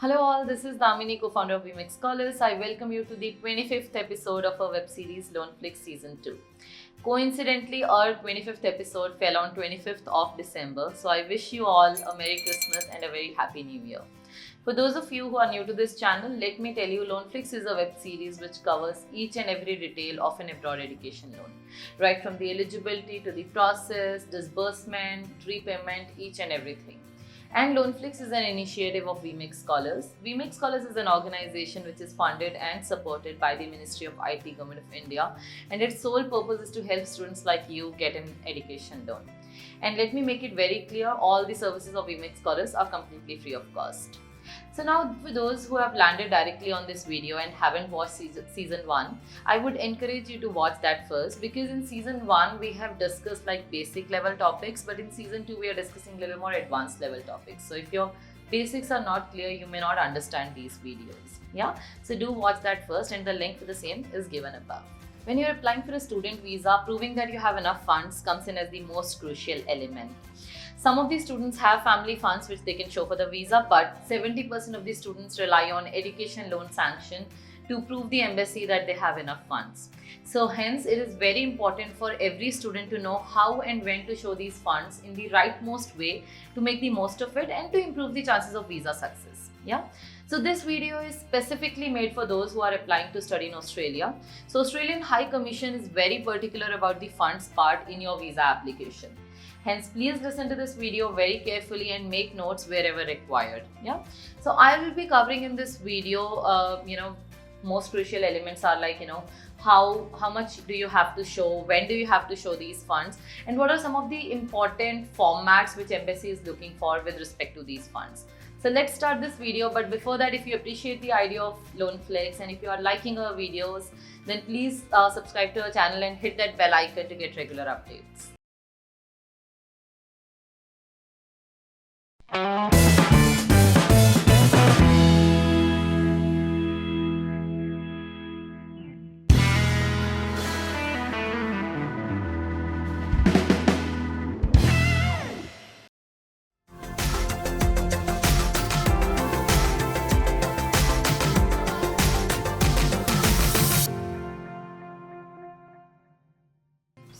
Hello all, this is Damini, co-founder of VMix Scholars. I welcome you to the 25th episode of our web series Loanflix Season 2. Coincidentally, our 25th episode fell on 25th of December, so I wish you all a Merry Christmas and a very Happy New Year. For those of you who are new to this channel, let me tell you Loanflix is a web series which covers each and every detail of an abroad education loan. Right from the eligibility to the process, disbursement, repayment, each and everything. And Loanflix is an initiative of VMix Scholars. VMix Scholars is an organization which is funded and supported by the Ministry of IT, Government of India, and its sole purpose is to help students like you get an education loan. And let me make it very clear, all the services of VMix Scholars are completely free of cost. So now for those who have landed directly on this video and haven't watched season 1, I would encourage you to watch that first, because in season 1 we have discussed like basic level topics, but in season 2 we are discussing a little more advanced level topics. So if your basics are not clear, you may not understand these videos. Yeah, so do watch that first, and the link for the same is given above. When you're applying for a student visa, proving that you have enough funds comes in as the most crucial element. Some of these students have family funds which they can show for the visa, but 70% of these students rely on education loan sanction to prove the embassy that they have enough funds. So hence it is very important for every student to know how and when to show these funds in the rightmost way to make the most of it and to improve the chances of visa success. Yeah. So this video is specifically made for those who are applying to study in Australia. So Australian High Commission is very particular about the funds part in your visa application. Hence, please listen to this video very carefully and make notes wherever required. Yeah. So I will be covering in this video, most crucial elements are like, how much do you have to show, when do you have to show these funds, and what are some of the important formats which embassy is looking for with respect to these funds. So let's start this video, but before that, if you appreciate the idea of Loanflix and if you are liking our videos, then please subscribe to our channel and hit that bell icon to get regular updates.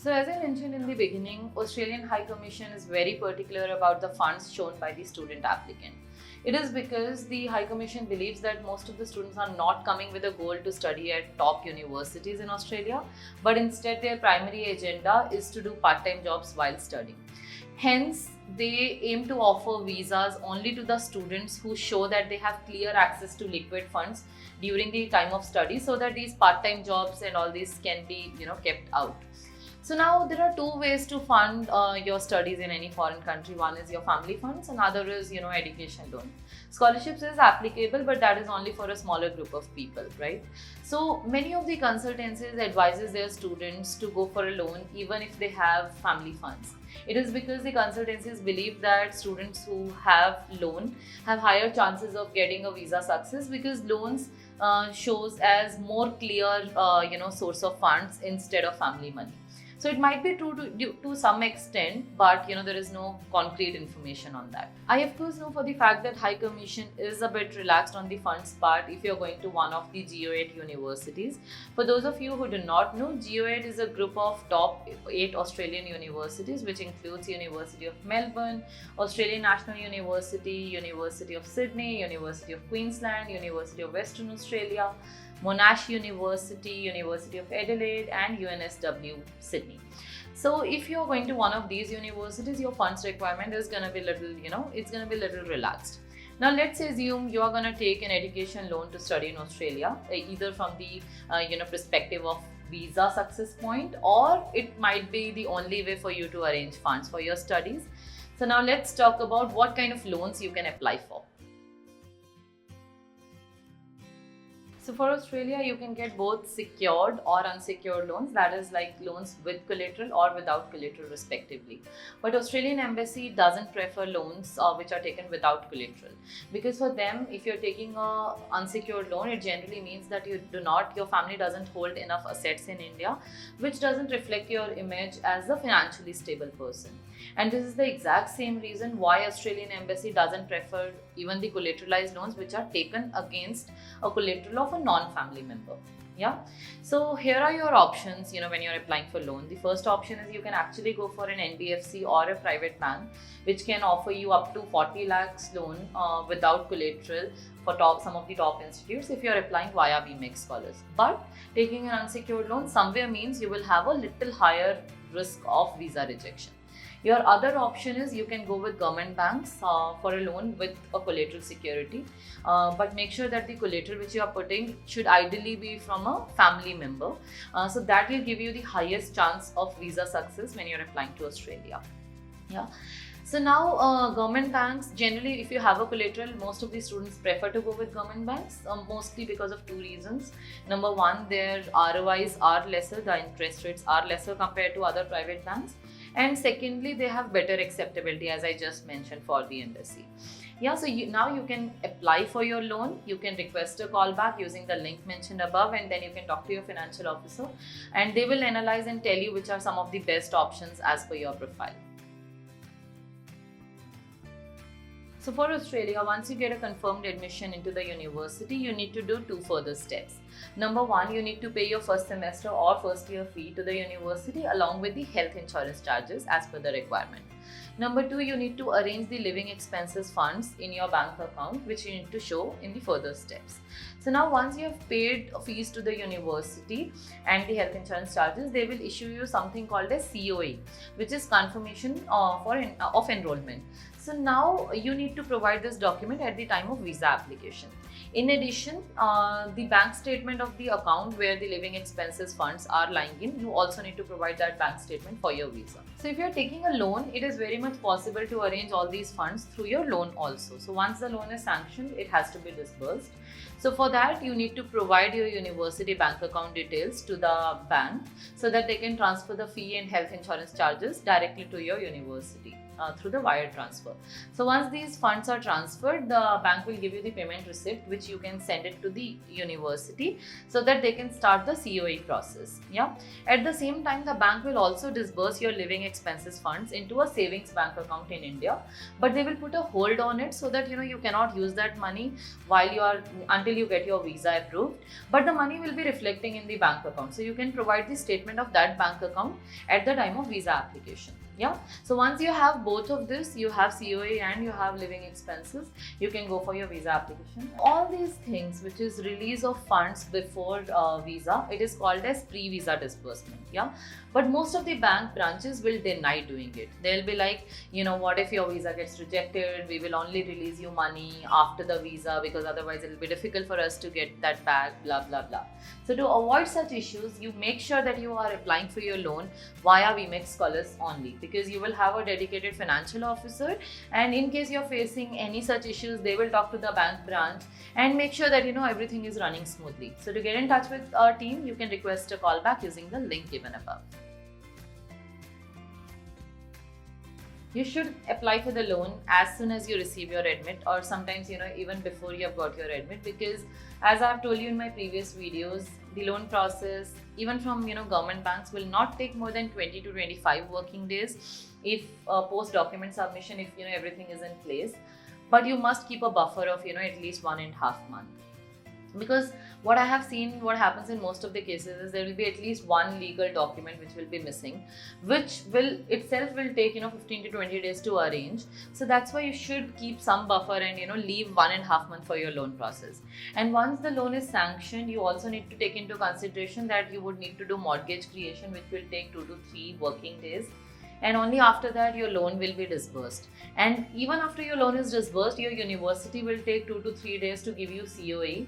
So as I mentioned in the beginning, Australian High Commission is very particular about the funds shown by the student applicant. It is because the High Commission believes that most of the students are not coming with a goal to study at top universities in Australia, but instead their primary agenda is to do part-time jobs while studying. Hence, they aim to offer visas only to the students who show that they have clear access to liquid funds during the time of study, so that these part-time jobs and all these can be, kept out. So now there are two ways to fund your studies in any foreign country. One is your family funds, and other is education loan. Scholarships is applicable, but that is only for a smaller group of people, right? So many of the consultancies advises their students to go for a loan even if they have family funds. It is because the consultancies believe that students who have loan have higher chances of getting a visa success, because loans shows as more clear source of funds instead of family money. So it might be true to some extent, but there is no concrete information on that. I of course know for the fact that High Commission is a bit relaxed on the funds part if you're going to one of the GO8 universities. For those of you who do not know, GO8 is a group of top 8 Australian universities, which includes University of Melbourne, Australian National University, University of Sydney, University of Queensland, University of Western Australia, Monash University, University of Adelaide, and UNSW Sydney. So if you're going to one of these universities, your funds requirement is going to be it's going to be a little relaxed. Now let's assume you are going to take an education loan to study in Australia, either from the perspective of visa success point, or it might be the only way for you to arrange funds for your studies. So now let's talk about what kind of loans you can apply for. So for Australia, you can get both secured or unsecured loans, that is like loans with collateral or without collateral respectively. But Australian Embassy doesn't prefer loans which are taken without collateral, because for them, if you're taking a unsecured loan, it generally means that your family doesn't hold enough assets in India, which doesn't reflect your image as a financially stable person. And this is the exact same reason why Australian Embassy doesn't prefer even the collateralized loans which are taken against a collateral of a non-family member. Yeah, so here are your options, when you're applying for loan. The first option is you can actually go for an NBFC or a private bank which can offer you up to 40 lakhs loan without collateral for some of the top institutes if you're applying via BMX Scholars. But taking an unsecured loan somewhere means you will have a little higher risk of visa rejection. Your other option is you can go with government banks for a loan with a collateral security, but make sure that the collateral which you are putting should ideally be from a family member. So that will give you the highest chance of visa success when you're applying to Australia. Yeah. So now government banks, generally if you have a collateral, most of the students prefer to go with government banks, mostly because of two reasons. Number one, their ROIs are lesser, the interest rates are lesser compared to other private banks. And secondly, they have better acceptability, as I just mentioned, for the embassy. Yeah, so now you can apply for your loan. You can request a call back using the link mentioned above, and then you can talk to your financial officer and they will analyze and tell you which are some of the best options as per your profile. So for Australia, once you get a confirmed admission into the university, you need to do two further steps. Number one, you need to pay your first semester or first year fee to the university along with the health insurance charges as per the requirement. Number two, you need to arrange the living expenses funds in your bank account, which you need to show in the further steps. So now once you have paid fees to the university and the health insurance charges, they will issue you something called as COE, which is confirmation of enrollment. So now you need to provide this document at the time of visa application. In addition, the bank statement of the account where the living expenses funds are lying in, you also need to provide that bank statement for your visa. So if you're taking a loan, it is very much possible to arrange all these funds through your loan also. So once the loan is sanctioned, it has to be disbursed. So for that, you need to provide your university bank account details to the bank so that they can transfer the fee and health insurance charges directly to your university through the wire transfer. So once these funds are transferred, the bank will give you the payment receipt, which you can send it to the university so that they can start the COE process. Yeah. At the same time, the bank will also disburse your living expenses funds into a savings bank account in India, but they will put a hold on it so that you cannot use that money until you get your visa approved, but the money will be reflecting in the bank account. So you can provide the statement of that bank account at the time of visa application. Yeah. So once you have both of this, you have COE and you have living expenses, you can go for your visa application. All these things, which is release of funds before visa, it is called as pre-visa disbursement. Yeah. But most of the bank branches will deny doing it. They'll be like, what if your visa gets rejected? We will only release you money after the visa because otherwise it will be difficult for us to get that back, blah, blah, blah. So to avoid such issues, you make sure that you are applying for your loan via BMX Scholars only, because you will have a dedicated financial officer, and in case you're facing any such issues, they will talk to the bank branch and make sure that everything is running smoothly. So to get in touch with our team, you can request a call back using the link given above. You should apply for the loan as soon as you receive your admit, or sometimes even before you have got your admit, because as I've told you in my previous videos, the loan process even from government banks will not take more than 20 to 25 working days if post document submission, if everything is in place. But you must keep a buffer of at least 1.5 months. Because what I have seen, what happens in most of the cases is there will be at least one legal document which will be missing, which will take 15 to 20 days to arrange. So that's why you should keep some buffer and leave 1.5 months for your loan process. And once the loan is sanctioned, you also need to take into consideration that you would need to do mortgage creation, which will take 2 to 3 working days. And only after that your loan will be disbursed. And even after your loan is disbursed, your university will take 2 to 3 days to give you COE.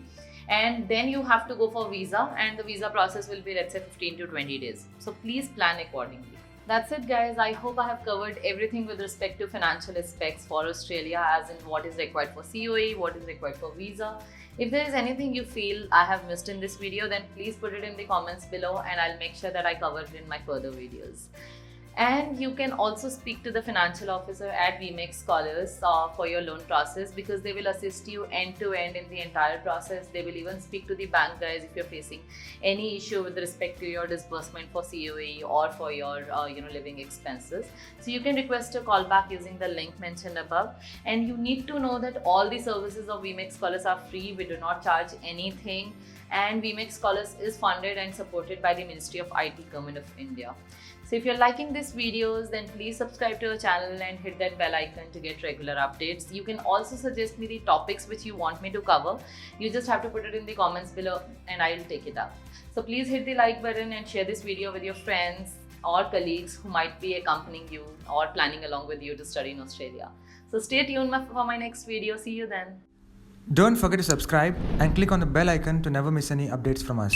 And then you have to go for visa, and the visa process will be, let's say, 15 to 20 days. So please plan accordingly. That's it, guys. I hope I have covered everything with respect to financial aspects for Australia, as in what is required for COE, what is required for visa. If there is anything you feel I have missed in this video, then please put it in the comments below and I'll make sure that I cover it in my further videos. And you can also speak to the financial officer at VMEX Scholars for your loan process, because they will assist you end to end in the entire process. They will even speak to the bank guys if you're facing any issue with respect to your disbursement for COE or for your living expenses. So you can request a call back using the link mentioned above. And you need to know that all the services of VMEX Scholars are free. We do not charge anything. And VMEX Scholars is funded and supported by the Ministry of IT, Government of India. So if you're liking these videos, then please subscribe to our channel and hit that bell icon to get regular updates. You can also suggest me the topics which you want me to cover. You just have to put it in the comments below and I'll take it up. So please hit the like button and share this video with your friends or colleagues who might be accompanying you or planning along with you to study in Australia. So stay tuned for my next video. See you then. Don't forget to subscribe and click on the bell icon to never miss any updates from us.